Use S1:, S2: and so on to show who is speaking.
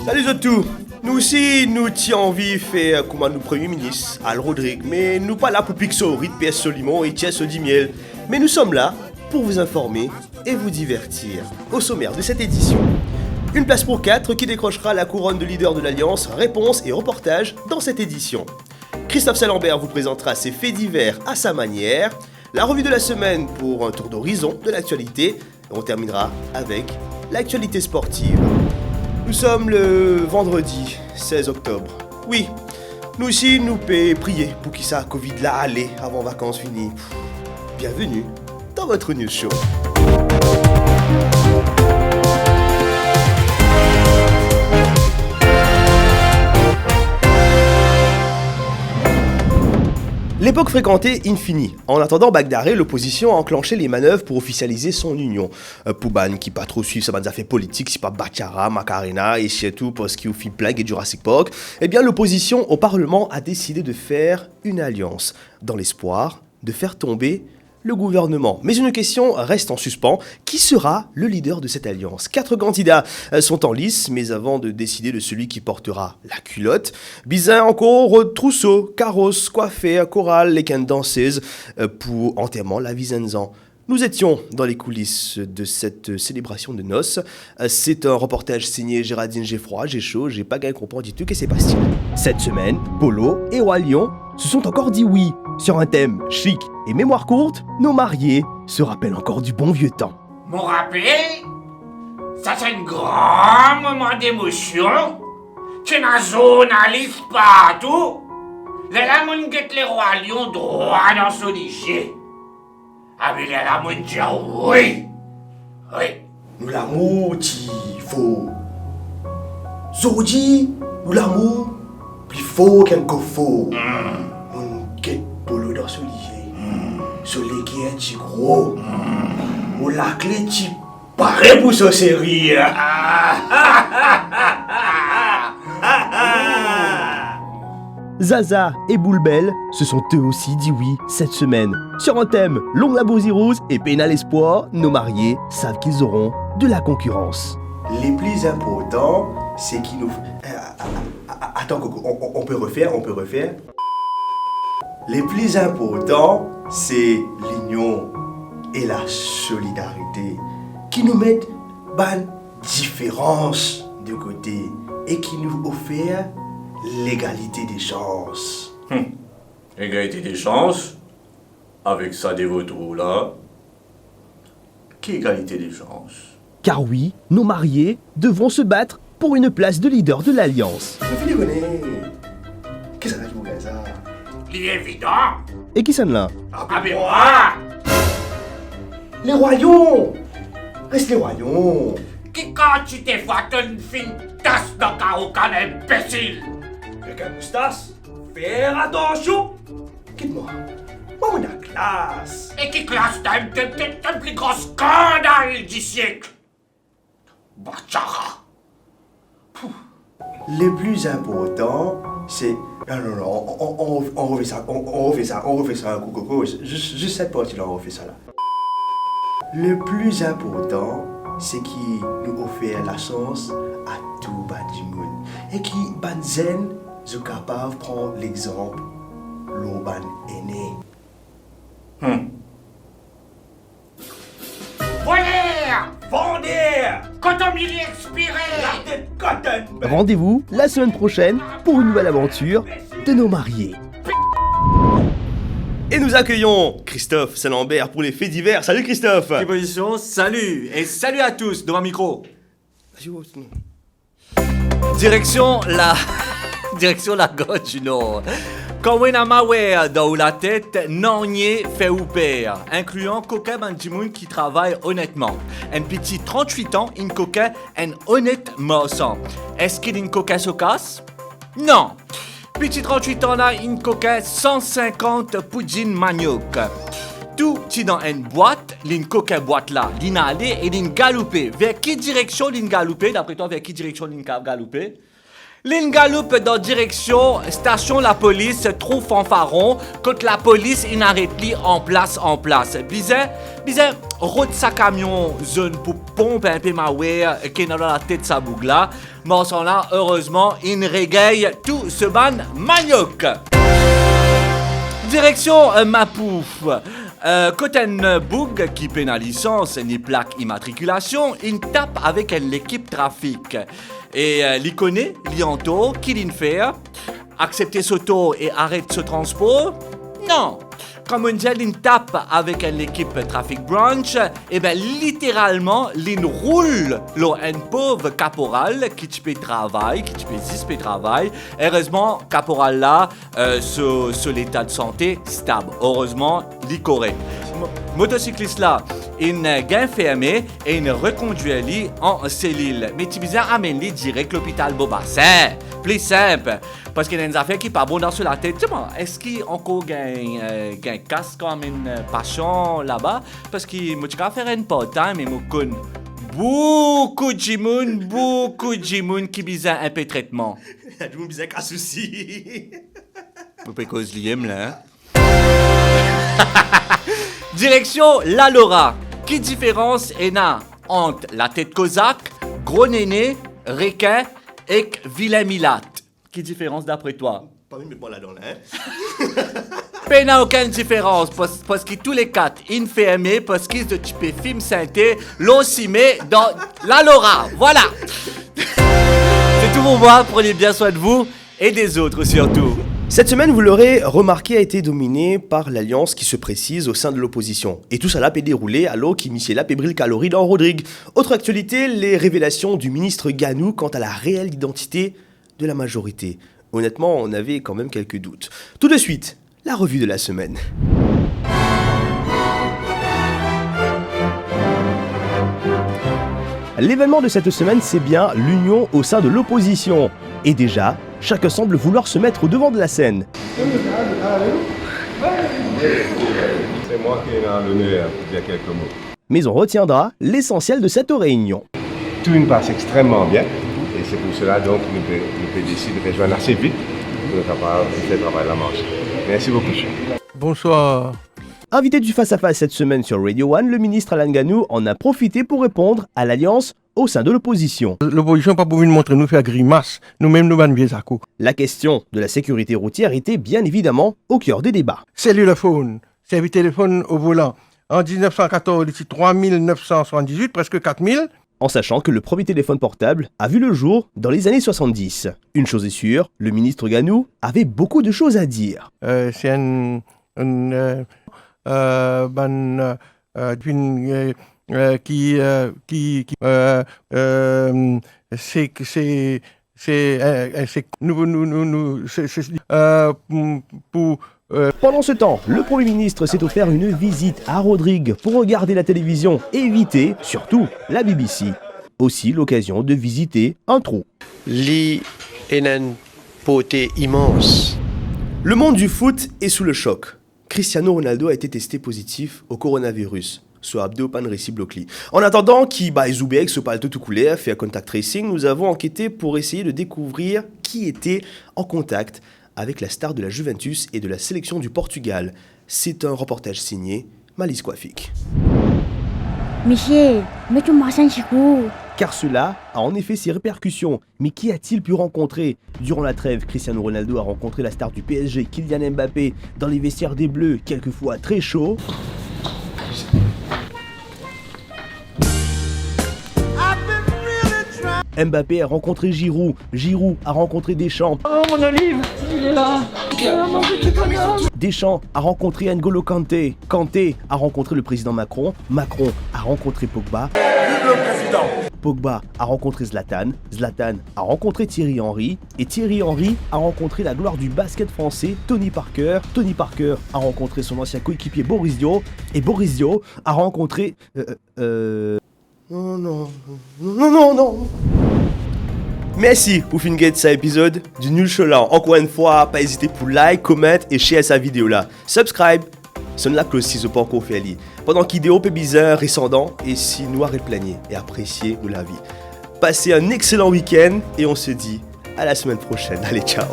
S1: Salut à tous. Nous aussi, nous tiens envie faire comme nous Premier ministre, Al Rodrigue, mais nous pas là pour pixer au rythme PS Solimon et Thiès Miel. Mais nous sommes là pour vous informer et vous divertir. Au sommaire de cette édition, une place pour 4 qui décrochera la couronne de leader de l'Alliance, réponse et reportage dans cette édition. Christophe Salambert vous présentera ses faits divers à sa manière, la revue de la semaine pour un tour d'horizon de l'actualité, et on terminera avec l'actualité sportive. Nous sommes le vendredi 16 octobre. Oui, nous aussi nous pouvons prier pour qu'il ça Covid là allait avant vacances finies. Bienvenue dans votre news show. L'époque fréquentée infinie. En attendant Bagdaré, l'opposition a enclenché les manœuvres pour officialiser son union. Pouban qui pas trop suivre sa affaires politique, si pas Bachara, Macarena et surtout parce qu'il fait Plague et Jurassic Park, eh bien l'opposition au Parlement a décidé de faire une alliance, dans l'espoir de faire tomber le gouvernement. Mais une question reste en suspens. Qui sera le leader de cette alliance ? 4 candidats sont en lice, mais avant de décider de celui qui portera la culotte, Bizin encore trousseau, carrosse, coiffé, chorale, les cannes danseuses pour enterrement la Visenzan. Nous étions dans les coulisses de cette célébration de noces. C'est un reportage signé Géraldine J'ai froid, j'ai chaud, j'ai pas gagné comprendre du tout que c'est passé. Cette semaine, Polo et Roi Lion se sont encore dit oui. Sur un thème chic et mémoire courte, nos mariés se rappellent encore du bon vieux temps.
S2: Mon rappel, ça c'est un grand moment d'émotion. Tu n'as journaliste partout. Les lamounes guettent les rois lions droit dans son lycée. Ah mais les lamounes disent oui. Oui.
S1: Nous l'amour, faut. Zodi, nous l'amour, plus faux qu'un coffre. On guette Polo dans ce lycée. Soleil qui est si gros. Ou la clé qui paraît pour sa série. Zaza et Boulbel se sont eux aussi dit oui cette semaine. Sur un thème Long la Rose et Pénal Espoir, nos mariés savent qu'ils auront de la concurrence. Les plus importants, c'est qu'ils nous... Attends, Coco, on peut refaire. Les plus importants, c'est l'union et la solidarité qui nous mettent ban différence de côté et qui nous offrent l'égalité des chances.
S3: Égalité des chances? Avec ça des vautours là? Qu'égalité des chances?
S1: Car oui, nos mariés devront se battre pour une place de leader de l'Alliance. Qu'est-ce que ça dit, ça?
S2: L'évident.
S1: Et qui sonne là?
S2: Ah mais moi.
S1: Les royaumes! Reste les royaumes!
S2: Qui quand tu t'es fois une fine tasse dans Carocan imbécile?
S1: Avec un moustache? Faire attention! Quitte-moi! Moi, on a classe!
S2: Et qui classe le plus grand scandale du siècle? Bachara.
S1: Le plus important, c'est... Non, on refait ça, on refait ça, Coco, juste cette partie-là, on refait ça là. Le plus important, c'est qu'il nous offre la chance à tout bas du monde. Et qui, Banzen, sont capables de prendre l'exemple, l'urban aîné.
S2: Volaire! Coton mili expiré!
S1: Rendez-vous la semaine prochaine pour une nouvelle aventure de nos mariés. Et nous accueillons Christophe Salambert pour les faits divers. Salut Christophe!
S4: Position, salut! Et salut à tous devant le micro. Direction la Côte du Nord. Kawena Mawer dans la tête, Nanye fait ou père, incluant Coca Bandimoun qui travaille honnêtement. Un petit 38 ans, in Coca, un honnête morceau. Est-ce qu'il in Coca se casse? Non! Petit 38 ans là, in Coca 150 poudines manioc. Tout est dans une boîte, l'in Coca boîte là, l'in allé et l'in galopé. Vers quelle direction l'in galopé? D'après toi, vers quelle direction l'in galopé? L'in galoupe dans direction station la police, trop fanfaron, quand la police in arrête li en place. Bizarre, route sa camion, zone pour pompe un peu ma qui est dans la tête sa bougla. Mais en là, heureusement, il régaye tout ce ban manioc. Direction Mapouf. Quand un bug qui peine la licence ni plaque immatriculation, il tape avec l'équipe trafic. Et il connaît, lianto, qui l'in fait. Accepter ce taux et arrête ce transport? Non. Comme on dit, il tape avec l'équipe Traffic Branch, et bien littéralement, il roule un pauvre caporal qui peut travailler, qui peut zisper travail. Heureusement, caporal là, sur l'état de santé stable. Heureusement, il est correct. Motocycliste là, il gagne fermé et il reconduit lui en cellule. Mais tu viens amener direct l'hôpital Bobassin. Plus simple. Parce qu'il y a des affaires qui pas bon dans sur la tête. Dis-moi, est-ce qu'il y a encore un casque comme une passion là-bas? Parce que moi, tu vas faire un part-time et moi, connais beaucoup de Jimoun qui besoin un peu de traitement.
S1: Je vous besoin qu'un souci.
S4: Vous pouvez cause l'IM là, hein? Direction La Laura. Quelle différence est là entre la tête cosaque, gros néné, requin et vilain milate? Quelle différence d'après toi?
S1: Pas même pas là-dedans, hein?
S4: Il n'y a aucune différence parce que tous les quatre, ils fermés parce qu'ils ont typé film synthé, l'ont simé dans La Laura. Voilà. C'est tout pour moi. Prenez bien soin de vous et des autres surtout.
S1: Cette semaine, vous l'aurez remarqué, a été dominée par l'alliance qui se précise au sein de l'opposition. Et tout cela peut dérouler alors qu'Imichela Pébril Calorie dans Rodrigue. Autre actualité, les révélations du ministre Ganou quant à la réelle identité de la majorité. Honnêtement, on avait quand même quelques doutes. Tout de suite, la revue de la semaine. L'événement de cette semaine, c'est bien l'union au sein de l'opposition. Et déjà, chacun semble vouloir se mettre au devant de la scène.
S5: C'est moi qui ai l'honneur pour dire quelques mots.
S1: Mais on retiendra l'essentiel de cette réunion.
S5: Tout se passe extrêmement bien et c'est pour cela donc nous pouvons décider de rejoindre assez vite pour être capable de faire travailler la marche. Merci beaucoup.
S6: Bonsoir.
S1: Invité du face-à-face cette semaine sur Radio One, le ministre Alain Ganou en a profité pour répondre à l'alliance au sein de l'opposition.
S6: L'opposition n'a pas voulu montrer nous faire grimace, nous-mêmes nous bannes vieux à coup.
S1: La question de la sécurité routière était bien évidemment au cœur des débats.
S6: Cellulophone, service téléphone au volant. En 1914, ici 3978, presque 4000.
S1: En sachant que le premier téléphone portable a vu le jour dans les années 70. Une chose est sûre, le ministre Ganou avait beaucoup de choses à dire.
S6: C'est
S1: Pendant ce temps, le Premier ministre s'est offert une visite à Rodrigue pour regarder la télévision et éviter, surtout, la BBC. Aussi l'occasion de visiter un trou.
S7: Li est une beauté immense.
S1: Le monde du foot est sous le choc. Cristiano Ronaldo a été testé positif au coronavirus. Soit Abdou Panresi Blocli. En attendant qu'il Zoubek se parle tout coulé, fait un contact tracing, nous avons enquêté pour essayer de découvrir qui était en contact avec la star de la Juventus et de la sélection du Portugal. C'est un reportage signé Malice Kwafik.
S8: Michel, mais tu m'as senti quoi?
S1: Car cela a en effet ses répercussions. Mais qui a-t-il pu rencontrer? Durant la trêve, Cristiano Ronaldo a rencontré la star du PSG, Kylian Mbappé, dans les vestiaires des Bleus, quelquefois très chaud. Mbappé a rencontré Giroud, Giroud a rencontré Deschamps.
S9: Oh mon olive, il est là. Mon petit bonhomme.
S1: Deschamps a rencontré N'Golo Kanté, Kanté a rencontré le président Macron, Macron a rencontré Pogba.
S2: Vive le président.
S1: Pogba a rencontré Zlatan, Zlatan a rencontré Thierry Henry, et Thierry Henry a rencontré la gloire du basket français, Tony Parker. Tony Parker a rencontré son ancien coéquipier Boris Dio, et Boris Dio a rencontré... Non. Merci pour finir cet épisode du Nul Chola. Encore une fois, pas hésiter pour like, comment et share cette vidéo là. Subscribe, sonne la cloche si ce pas encore fait. Pendant qu'il vidéo peu bizarre, ressemblant et si noir et planier et appréciez nous la vie. Passez un excellent week-end et on se dit à la semaine prochaine. Allez, ciao.